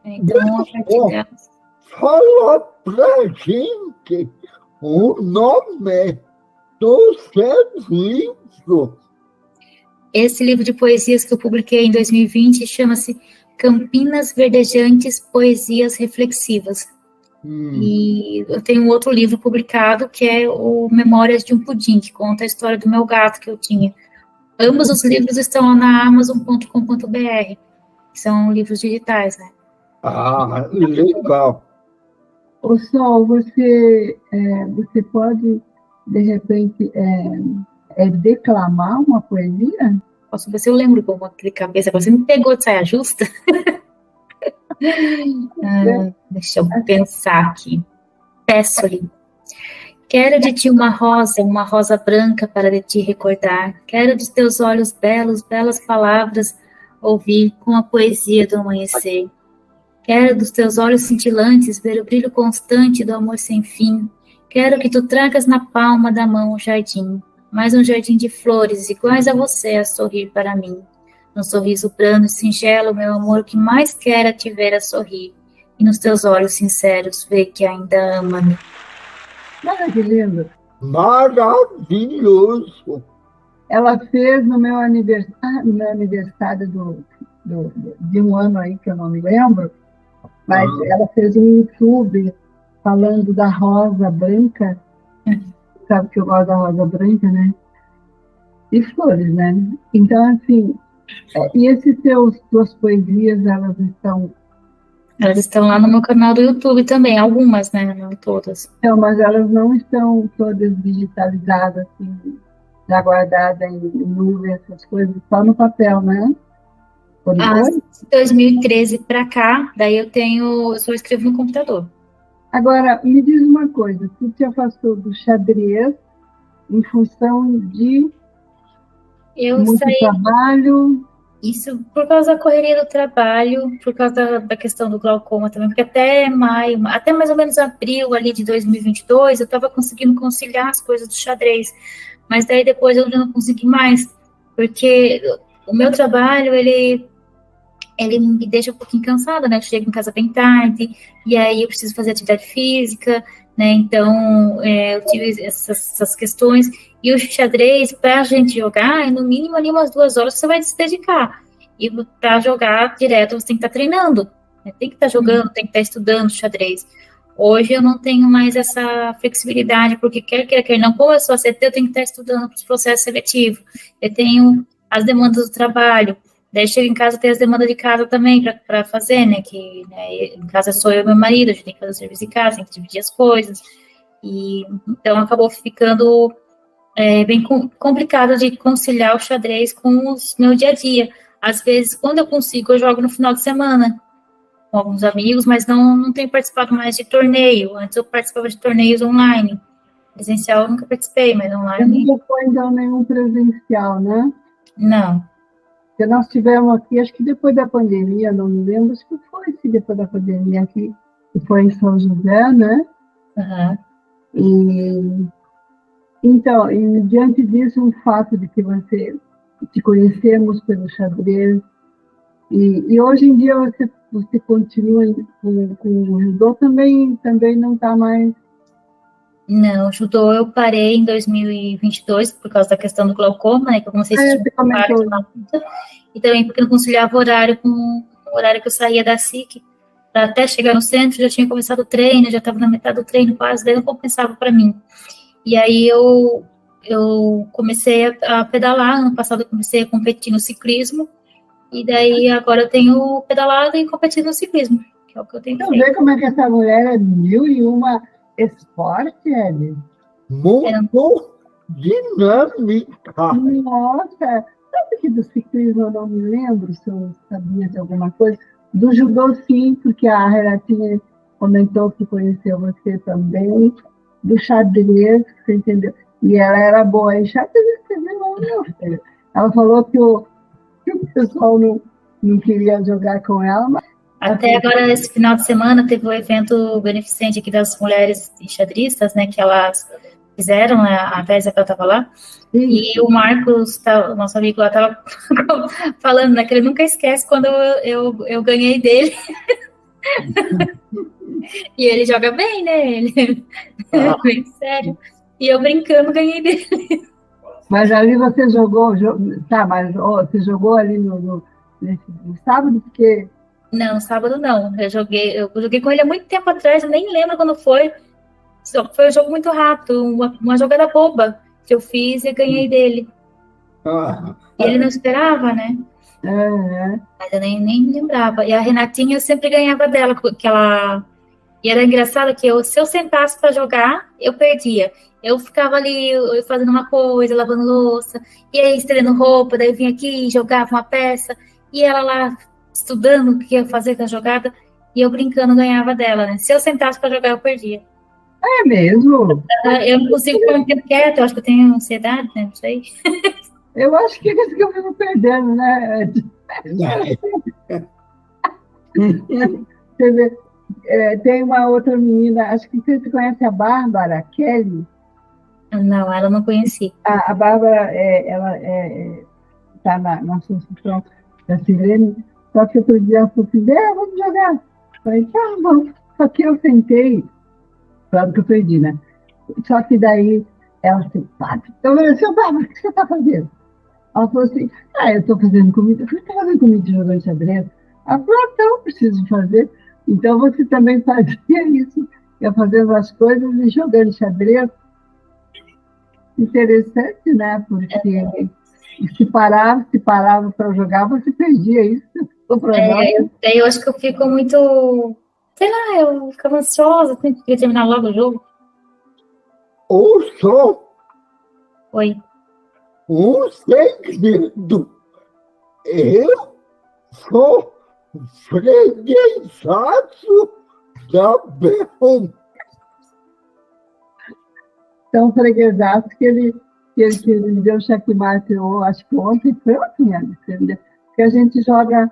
Então, a partir delas... Fala pra gente o nome do seu livro. Esse livro de poesias que eu publiquei em 2020 chama-se Campinas Verdejantes, Poesias Reflexivas. E eu tenho um outro livro publicado, que é o Memórias de um Pudim, que conta a história do meu gato que eu tinha. Ambos os livros estão lá na Amazon.com.br, que são livros digitais, né? Ah, legal. Ô, Sol, você pode, de repente, declamar uma poesia? Posso ver se eu lembro como aquele cabeça. Você me pegou de saia justa? Deixa eu pensar aqui. Peço-lhe. Quero de ti uma rosa branca para de ti recordar. Quero de teus olhos belos, belas palavras ouvir com a poesia do amanhecer. Quero dos teus olhos cintilantes ver o brilho constante do amor sem fim. Quero que tu tragas na palma da mão o jardim, mais um jardim de flores iguais a você a sorrir para mim. No sorriso brando e singelo, meu amor, que mais quer te ver a sorrir. E nos teus olhos sinceros ver que ainda ama-me. Olha que lindo. Maravilhoso. Ela fez no meu aniversário de um ano aí, que eu não me lembro, mas ela fez um YouTube falando da rosa branca. Sabe que eu gosto da rosa branca, né? E flores, né? Então, assim, e essas tuas poesias, elas estão... Elas estão lá no meu canal do YouTube também, algumas, né? Não todas. Então, mas elas não estão todas digitalizadas, assim, já guardadas em nuvem, essas coisas, só no papel, né? De 2013 para cá, daí eu só escrevo no computador. Agora, me diz uma coisa, tu te afastou do xadrez em função de muito trabalho? Isso por causa da correria do trabalho, por causa da questão do glaucoma também, porque até maio, até mais ou menos abril ali de 2022, eu estava conseguindo conciliar as coisas do xadrez, mas daí depois eu já não consegui mais, porque o meu trabalho, ele me deixa um pouquinho cansada, né? Eu chego em casa bem tarde, e aí eu preciso fazer atividade física, né? Então, eu tive essas questões. E o xadrez, para a gente jogar, no mínimo ali umas 2 horas você vai se dedicar. E para jogar direto, você tem que estar treinando, né? Tem que estar jogando, tem que estar estudando xadrez. Hoje eu não tenho mais essa flexibilidade, porque quer não, como eu sou ACT, eu tenho que estar estudando para os processos seletivos. Eu tenho as demandas do trabalho. Daí chego em casa, tem as demandas de casa também para fazer, né? Que em casa sou eu e meu marido, a gente tem que fazer o serviço de casa, tem que dividir as coisas. E então acabou ficando bem complicado de conciliar o xadrez com o meu dia a dia. Às vezes, quando eu consigo, eu jogo no final de semana com alguns amigos, mas não tenho participado mais de torneio. Antes eu participava de torneios online. Presencial eu nunca participei, mas online... Não foi, então, nenhum presencial, né? Não. Porque nós tivemos aqui, acho que depois da pandemia, não me lembro, acho que foi depois da pandemia aqui, que foi em São José, né? Então, e diante disso, o fato de que te conhecemos pelo xadrez, e hoje em dia você continua com o judô, também não está mais... Não, judô eu parei em 2022 por causa da questão do glaucoma, né, que eu comecei a assistir e também porque não conciliava o horário com o horário que eu saía da SIC, para até chegar no centro, já tinha começado o treino, já estava na metade do treino quase, daí não compensava para mim. E aí eu comecei a pedalar, ano passado eu comecei a competir no ciclismo, e daí agora eu tenho pedalado e competido no ciclismo, que é o que eu tenho feito. Então vê como é que essa mulher é 1001 esporte, Eli. Muito dinâmica. Nossa, sabe que do ciclismo eu não me lembro se eu sabia de alguma coisa. Do judô, sim, porque a Renatinha comentou que conheceu você também. Do xadrez, você entendeu? E ela era boa em xadrez, você viu, meu filho. Ela falou que o pessoal não queria jogar com ela, mas... Até agora, esse final de semana, teve um evento beneficente aqui das mulheres enxadristas, né, que elas fizeram, né, a festa que eu estava lá, Sim. e o Marcos, o nosso amigo lá, estava falando, né, que ele nunca esquece quando eu ganhei dele. E ele joga bem, né? Ele é bem sério. E eu brincando ganhei dele. Mas ali você jogou, tá, mas você jogou ali no sábado, porque... Não, sábado não. Eu joguei com ele há muito tempo atrás, eu nem lembro quando foi. Foi um jogo muito rápido, uma jogada boba que eu fiz e ganhei dele. E ele não esperava, né? Mas eu nem lembrava. E a Renatinha eu sempre ganhava dela, porque ela... E era engraçado que se eu sentasse para jogar, eu perdia. Eu ficava ali fazendo uma coisa, lavando louça, e aí estreando roupa, daí eu vinha aqui e jogava uma peça, e ela lá estudando o que ia fazer com a jogada, e eu brincando ganhava dela, né? Se eu sentasse para jogar, eu perdia. É mesmo? Eu não consigo ficar um tempo quieto, eu acho que eu tenho ansiedade, né? Não sei. Eu acho que é isso que eu vivo perdendo, né? Você vê, tem uma outra menina, acho que você conhece a Bárbara Kelly. Não, ela não conheci. A Bárbara, ela está na associação da Sirene, só que outro dia ela falou assim, vamos jogar. Falei, tá, vamos. Só que eu sentei, claro que eu perdi, né? Só que daí ela assim, então eu falei assim, Bárbara, o que você está fazendo? Ela falou assim, eu estou fazendo comida. Eu falei, está fazendo comida jogando xadrez? Ela falou, então, preciso fazer. Então você também fazia isso, ia fazendo as coisas e jogando xadrez. Interessante, né? Porque se parava para jogar, você perdia isso. Eu acho que eu fico muito... Sei lá, eu ficava ansiosa, sempre queria terminar logo o jogo. Ou só... Oi. Um segredo. Eu sou freguesaço da Berrom. Então, freguesaço que ele deu checkmate, acho que ontem, foi ontem, que a gente joga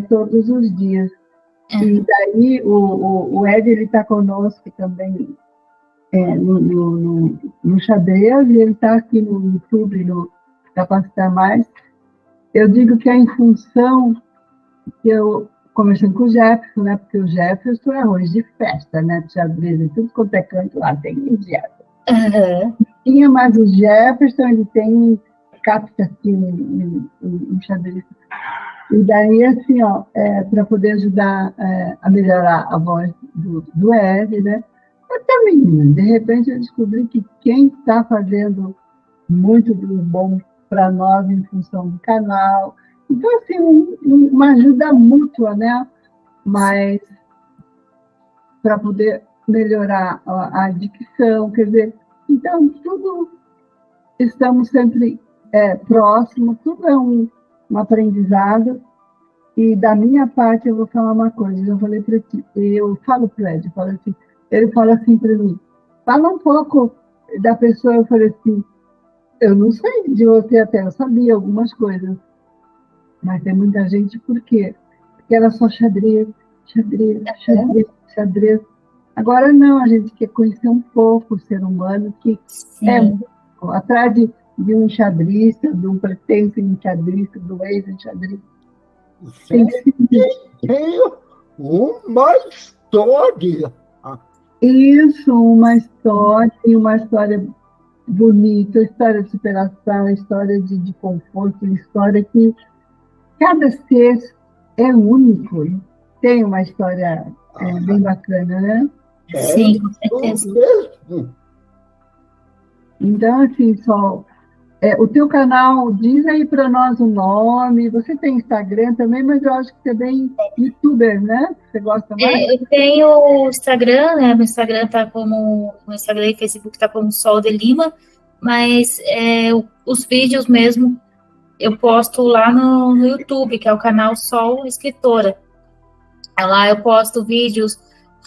todos os dias. E daí o Ed, ele está conosco também no xadrez, e ele está aqui no YouTube, no Capacitar Mais. Eu digo que é em função que eu, conversando com o Jefferson, né, porque o Jefferson é arroz de festa, né, de xadrez, e tudo quanto é canto lá, tem o Jefferson. Tinha mais o Jefferson, ele tem capta aqui no xadrez. E daí, assim, para poder ajudar a melhorar a voz do Ed, né, eu também, de repente, eu descobri que quem está fazendo muito do bom para nós em função do canal. Então, assim, uma ajuda mútua, né? Mas para poder melhorar a dicção, quer dizer, então, tudo estamos sempre próximos, tudo é um aprendizado. E da minha parte, eu vou falar uma coisa, eu falei para ti, eu falo para ele, ele fala assim para mim, fala um pouco da pessoa, eu falei assim, eu não sei de você até, eu sabia algumas coisas, mas tem muita gente, por quê? Porque era só xadrez. Agora não, a gente quer conhecer um pouco o ser humano, que atrás de um enxadrista, de um pretenso enxadrista, do ex-enxadrista. Tem uma história. Isso, uma história bonita, história de superação, história de conforto, história que cada ser é único, tem uma história bem bacana, né? Sim, com certeza. Então, assim, o teu canal, diz aí para nós o nome, você tem Instagram também, mas eu acho que você é bem youtuber, né? Você gosta mais? Eu tenho o Instagram, né? Meu Instagram e Facebook tá como Sol de Lima, mas os vídeos mesmo eu posto lá no YouTube, que é o canal Sol Escritora. Lá eu posto vídeos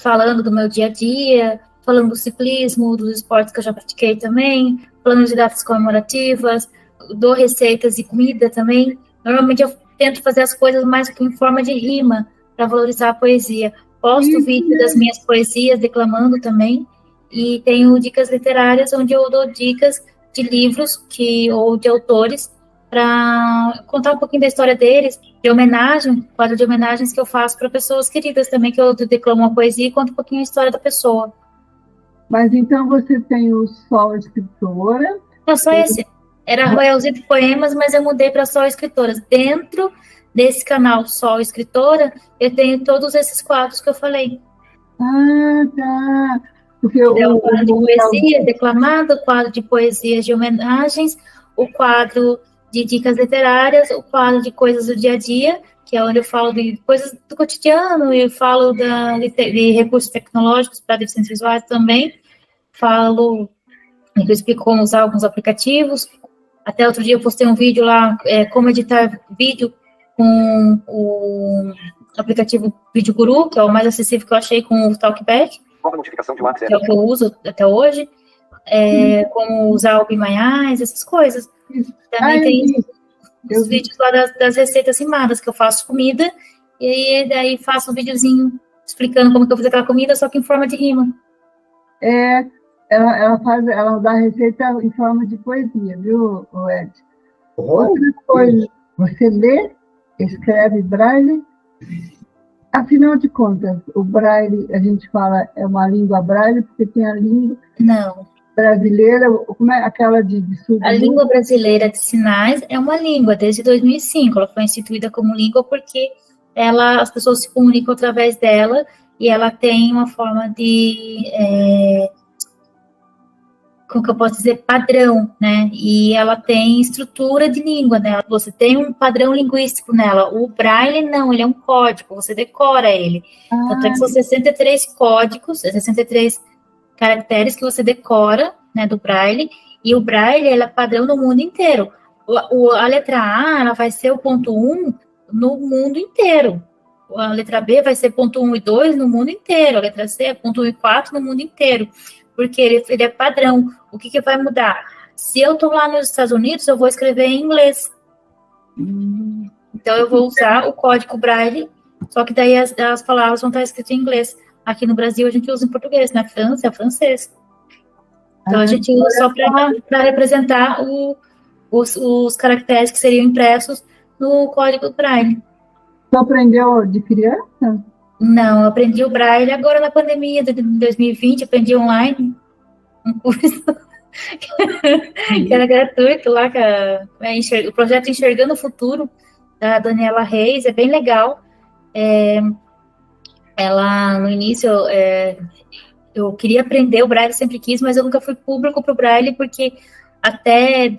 falando do meu dia a dia, falando do ciclismo, dos esportes que eu já pratiquei também, falando de datas comemorativas, dou receitas de comida também. Normalmente eu tento fazer as coisas mais em forma de rima, para valorizar a poesia. Posto vídeo das minhas poesias, declamando também. e tenho dicas literárias, onde eu dou dicas de livros ou de autores para contar um pouquinho da história deles, de homenagem, quadro de homenagens que eu faço para pessoas queridas também, que eu declamo uma poesia e conto um pouquinho a história da pessoa. Mas então você tem o Sol Escritora. Não, só esse. Era Royalzito Poemas, mas eu mudei para Sol Escritoras. Dentro desse canal Sol Escritora, eu tenho todos esses quadros que eu falei. Ah, tá. Porque É o quadro de poesia declamado, o quadro de poesias de homenagens, o quadro de dicas literárias, o quadro de coisas do dia a dia, que é onde eu falo de coisas do cotidiano, e eu falo de recursos tecnológicos para deficientes visuais também, eu explico como usar alguns aplicativos. Até outro dia eu postei um vídeo lá, como editar vídeo com o aplicativo Vídeo Guru, que é o mais acessível que eu achei com o Talkback, que é o que eu uso até hoje, como usar o Be My Eyes, essas coisas. Também tem os vídeos lá das receitas rimadas, que eu faço comida, e daí faço um videozinho explicando como que eu fiz aquela comida, só que em forma de rima. Ela dá a receita em forma de poesia, viu, Ed? Outra coisa, você lê, escreve Braille. Afinal de contas, o Braille, a gente fala, é uma língua Braille, porque tem a língua brasileira, como é aquela de surdo? A língua brasileira de sinais é uma língua, desde 2005, ela foi instituída como língua porque as pessoas se comunicam através dela, e ela tem uma forma de, como que eu posso dizer, padrão, né? E ela tem estrutura de língua, né? Você tem um padrão linguístico nela. O Braille, não, ele é um código, você decora ele. Tanto é que são 63 códigos, 63 caracteres que você decora, né, do Braille, e o Braille, ele é padrão no mundo inteiro. A letra A, ela vai ser o ponto 1 no mundo inteiro. A letra B vai ser ponto 1 e 2 no mundo inteiro. A letra C é ponto 1 e 4 no mundo inteiro. Porque ele é padrão. O que vai mudar? Se eu estou lá nos Estados Unidos, eu vou escrever em inglês. Então, eu vou usar o código Braille, só que daí as palavras vão estar escritas em inglês. Aqui no Brasil, a gente usa em português. Na França, é francês. Então, a gente usa só para representar os caracteres que seriam impressos no código Braille. Você aprendeu de criança? Não, eu aprendi o Braille agora na pandemia de 2020, aprendi online, um curso que era gratuito lá, o projeto Enxergando o Futuro, da Daniela Reis, é bem legal. Ela, no início, eu queria aprender o Braille, sempre quis, mas eu nunca fui público para o Braille, porque até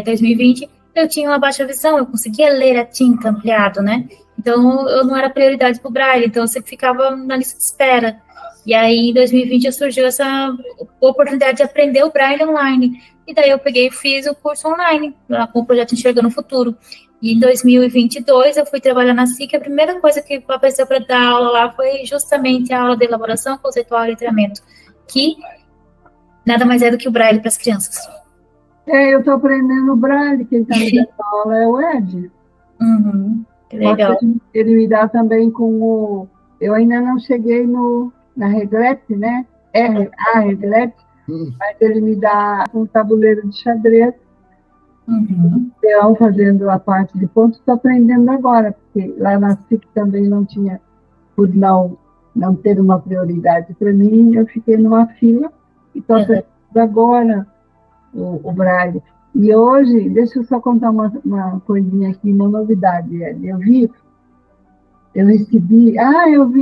2020 eu tinha uma baixa visão, eu conseguia ler a tinta ampliado, né? Então, eu não era prioridade para o Braille, então eu sempre ficava na lista de espera. E aí, em 2020, surgiu essa oportunidade de aprender o Braille online. E daí eu peguei e fiz o curso online, lá com o projeto Enxergando o Futuro. E em 2022, eu fui trabalhar na SIC, a primeira coisa que apareceu para dar aula lá foi justamente a aula de elaboração conceitual e letramento, que nada mais é do que o Braille para as crianças. Eu estou aprendendo Braille, quem está me dando aula é o Ed. Que legal. Ele me dá também com eu ainda não cheguei na reglete, né? A reglete, mas ele me dá um tabuleiro de xadrez. Então, fazendo a parte de pontos, estou aprendendo agora, porque lá na SIC também não tinha, por não ter uma prioridade para mim, eu fiquei numa fila e estou aprendendo agora o Braille. E hoje, deixa eu só contar uma coisinha aqui, uma novidade. Eu vi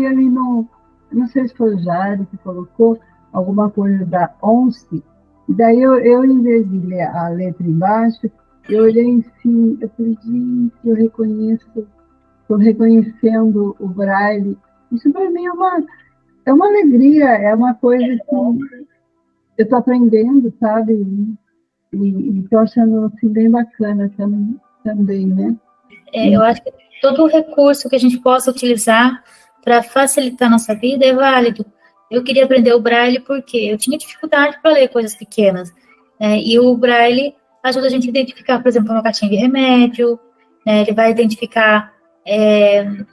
ali não sei se foi o Jário que colocou alguma coisa da ONCE, e daí eu em vez de ler a letra embaixo, eu olhei em cima, eu falei, gente, estou reconhecendo o Braille. Isso para mim é uma alegria, é uma coisa que eu estou aprendendo, sabe? E estou achando assim, bem bacana também, né? Eu acho que todo recurso que a gente possa utilizar para facilitar a nossa vida é válido. Eu queria aprender o Braille porque eu tinha dificuldade para ler coisas pequenas. E o Braille ajuda a gente a identificar, por exemplo, uma caixinha de remédio, né? Ele vai identificar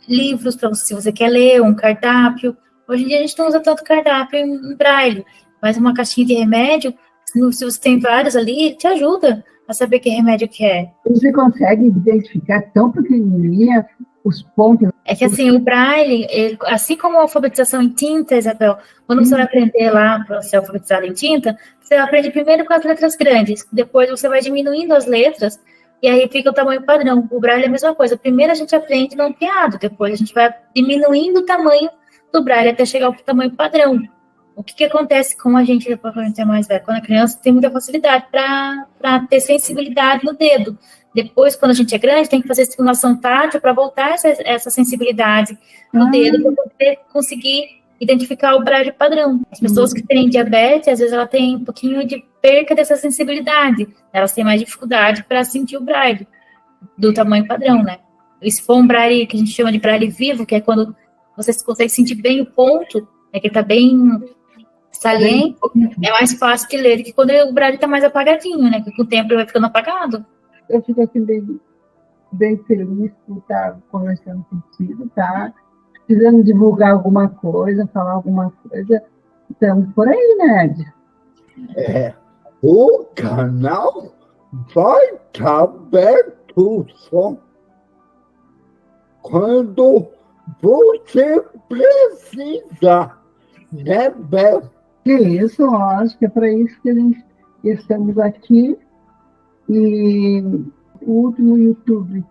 livros para você, se você quer ler, um cardápio. Hoje em dia a gente não usa tanto cardápio em Braille, Mas uma caixinha de remédio, se você tem vários ali, te ajuda a saber que remédio que é. Você consegue identificar tão pequenininha os pontos? É que assim, o Braille, assim como a alfabetização em tinta, Isabel, quando você vai aprender lá para ser alfabetizado em tinta, você aprende primeiro com as letras grandes, depois você vai diminuindo as letras, e aí fica o tamanho padrão. O Braille é a mesma coisa. Primeiro a gente aprende no ampliado, depois a gente vai diminuindo o tamanho do Braille até chegar ao tamanho padrão. O que acontece com a gente depois que a gente é mais velho? Quando a criança tem muita facilidade para ter sensibilidade no dedo. Depois, quando a gente é grande, tem que fazer estimulação tátil para voltar essa sensibilidade no dedo, para poder conseguir identificar o Braille padrão. As pessoas que têm diabetes, às vezes, ela tem um pouquinho de perca dessa sensibilidade. Elas têm mais dificuldade para sentir o Braille do tamanho padrão, né? E se for um Braille que a gente chama de Braille vivo, que é quando você consegue sentir bem o ponto, que está bem saliente, é mais fácil de ler do que quando o Braille está mais apagadinho, né? Que com o tempo ele vai ficando apagado. Eu fico assim bem feliz por estar conversando contigo, tá? Precisando divulgar alguma coisa, falar alguma coisa. Estamos por aí, né? O canal vai estar aberto só quando você precisar, né, Bel? Que isso, lógico, é para isso que a gente estamos aqui. E o último YouTube,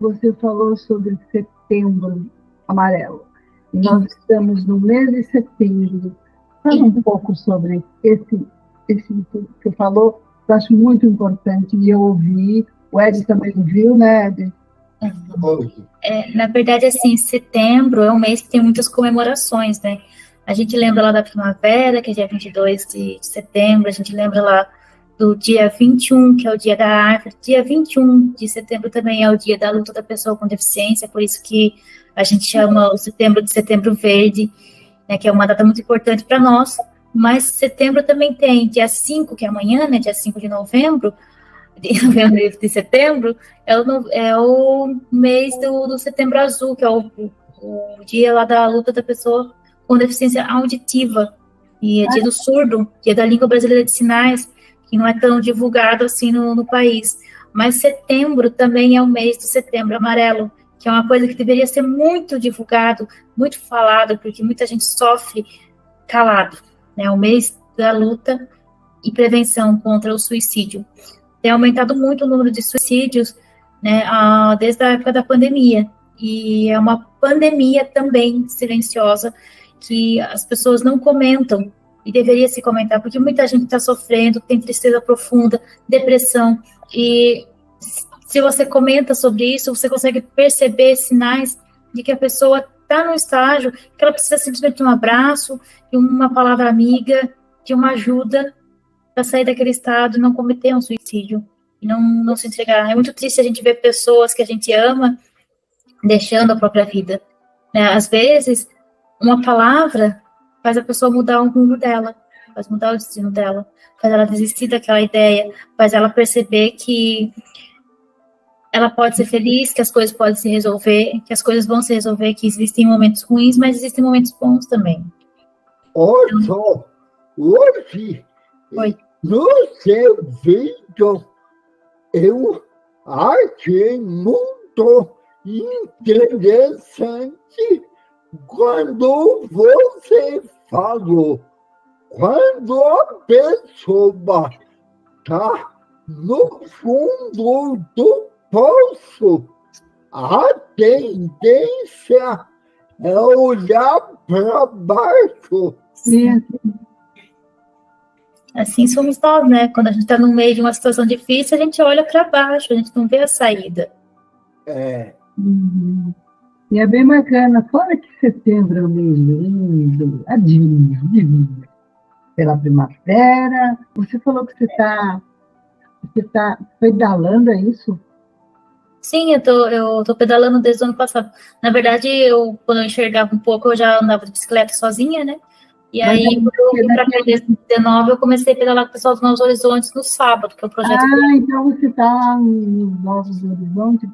você falou sobre Setembro Amarelo. E nós estamos no mês de setembro. Fala um pouco sobre esse YouTube que você falou, eu acho muito importante, e eu ouvi, o Ed também viu, né, Ed? Na verdade, assim, setembro é um mês que tem muitas comemorações, né? A gente lembra lá da primavera, que é dia 22 de setembro, a gente lembra lá do dia 21, que é o dia da árvore. Dia 21 de setembro também é o dia da luta da pessoa com deficiência, por isso que a gente chama o setembro de Setembro Verde, né, que é uma data muito importante para nós. Mas setembro também tem dia 5, que é amanhã, né, dia 5 de novembro, de setembro, é o mês do Setembro Azul, que é o dia lá da luta da pessoa com deficiência auditiva, e é dia do surdo, dia da língua brasileira de sinais, que não é tão divulgado assim no país. Mas setembro também é o mês do Setembro Amarelo, que é uma coisa que deveria ser muito divulgado, muito falado, porque muita gente sofre calado, né? O mês da luta e prevenção contra o suicídio. Tem aumentado muito o número de suicídios, né, desde a época da pandemia, e é uma pandemia também silenciosa, que as pessoas não comentam, e deveria se comentar, porque muita gente está sofrendo, tem tristeza profunda, depressão, e se você comenta sobre isso, você consegue perceber sinais de que a pessoa está num estágio que ela precisa simplesmente de um abraço, de uma palavra amiga, de uma ajuda, para sair daquele estado e não cometer um suicídio, e não se entregar. É muito triste a gente ver pessoas que a gente ama deixando a própria vida, né? Às vezes, uma palavra faz a pessoa mudar o rumo dela, faz mudar o destino dela, faz ela desistir daquela ideia, faz ela perceber que ela pode ser feliz, que as coisas podem se resolver, que as coisas vão se resolver, que existem momentos ruins, mas existem momentos bons também. Hoje, Oi. No seu vídeo, eu achei muito interessante quando você falou, quando a pessoa está no fundo do poço, a tendência é olhar para baixo. Sim. Assim somos nós, né? Quando a gente está no meio de uma situação difícil, a gente olha para baixo, a gente não vê a saída. Uhum. E é bem bacana, fora que setembro é um mês lindo, divino, pela primavera. Você falou que você tá pedalando, é isso? Sim, eu tô pedalando desde o ano passado. Na verdade, quando eu enxergava um pouco, eu já andava de bicicleta sozinha, né? E aí, quando eu vim para 2019, eu comecei a pedalar com o pessoal dos Novos Horizontes no sábado, que é o projeto. Então você está lá nos Novos Horizontes?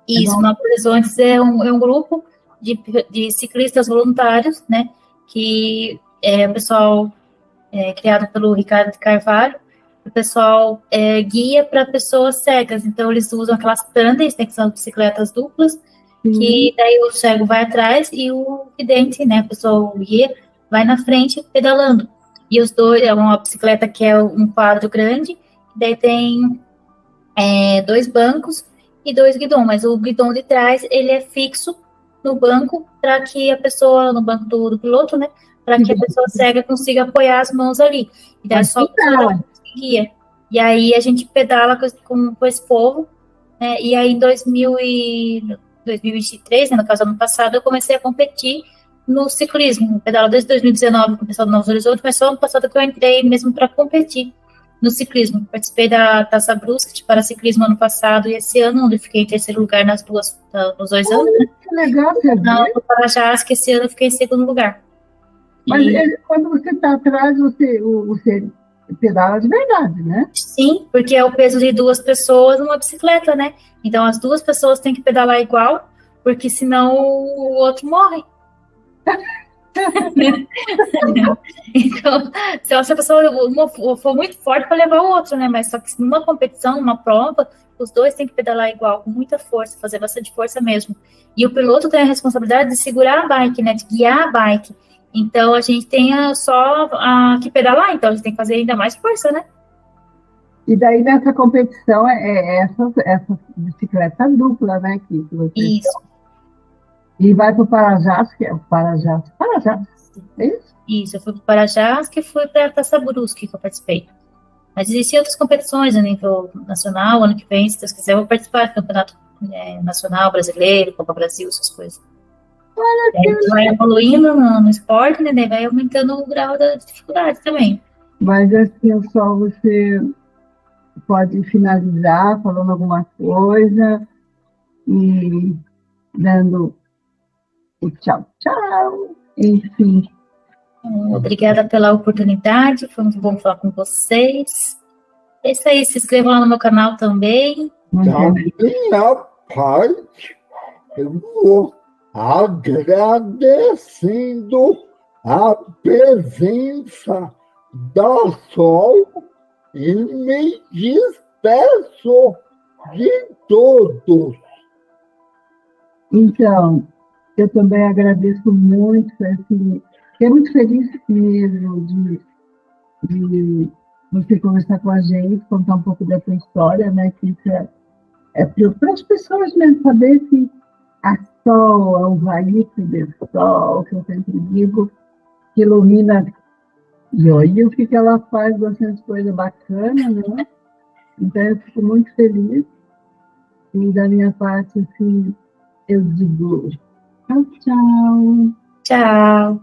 Isso, Novos Horizontes é um grupo de ciclistas voluntários, né? Que o pessoal criado pelo Ricardo de Carvalho. O pessoal guia para pessoas cegas, então eles usam aquelas tandem, que são bicicletas duplas, que daí o cego vai atrás e o vidente, né, a pessoa, o guia, vai na frente pedalando. E os dois, é uma bicicleta que é um quadro grande, daí tem 2 bancos e 2 guidões, mas o guidão de trás, ele é fixo no banco, para que a pessoa, no banco do piloto, né, para que a pessoa cega consiga apoiar as mãos ali. E daí só a pessoa guia. E aí a gente pedala com esse povo, né, e aí em 2023, né, no caso, ano passado, eu comecei a competir no ciclismo. Eu pedalo desde 2019 com o pessoal do Novos Horizontes, mas só ano passado que eu entrei mesmo para competir no ciclismo. Participei da Taça Brusque de Paraciclismo ano passado e esse ano, onde eu fiquei em terceiro lugar nos 2 anos, né? Que legal, No Parajás, que esse ano eu fiquei em segundo lugar. Mas quando você está atrás, você pedala de verdade, né? Sim, porque é o peso de 2 pessoas numa bicicleta, né? Então as 2 pessoas têm que pedalar igual, porque senão o outro morre. Então, se essa pessoa for muito forte para levar o outro, né? Mas só que numa competição, numa prova, os 2 têm que pedalar igual, com muita força, fazer bastante força mesmo. E o piloto tem a responsabilidade de segurar a bike, né? De guiar a bike. Então a gente tem só que pedalar, então a gente tem que fazer ainda mais força, né? E daí nessa competição essa bicicleta dupla, né? Que você Isso. E vai para o Parajás, que é o Parajás, é isso? Isso, eu fui para o Parajás, que fui para a Taça Brusque, que eu participei. Mas existem outras competições a nível nacional, ano que vem, se Deus quiser, eu vou participar do Campeonato Nacional, Brasileiro, Copa Brasil, essas coisas. Aí vai evoluindo no esporte, né? Daí vai aumentando o grau da dificuldade também. Mas assim, só você pode finalizar falando alguma coisa e dando o tchau, tchau, enfim. Obrigada pela oportunidade, foi muito bom falar com vocês. É isso aí, se inscrevam lá no meu canal também. Da minha parte, eu vou agradecendo a presença da Sol e me despeço de todos. Então, eu também agradeço muito, assim, fiquei muito feliz mesmo de você conversar com a gente, contar um pouco da sua história, né? Que isso é para as pessoas mesmo saber que a Sol é um vale de sol, que eu sempre digo, que ilumina. E olha o que ela faz, bastante coisa bacana, né? Então, eu fico muito feliz. E da minha parte, assim, eu digo tchau, tchau. Tchau.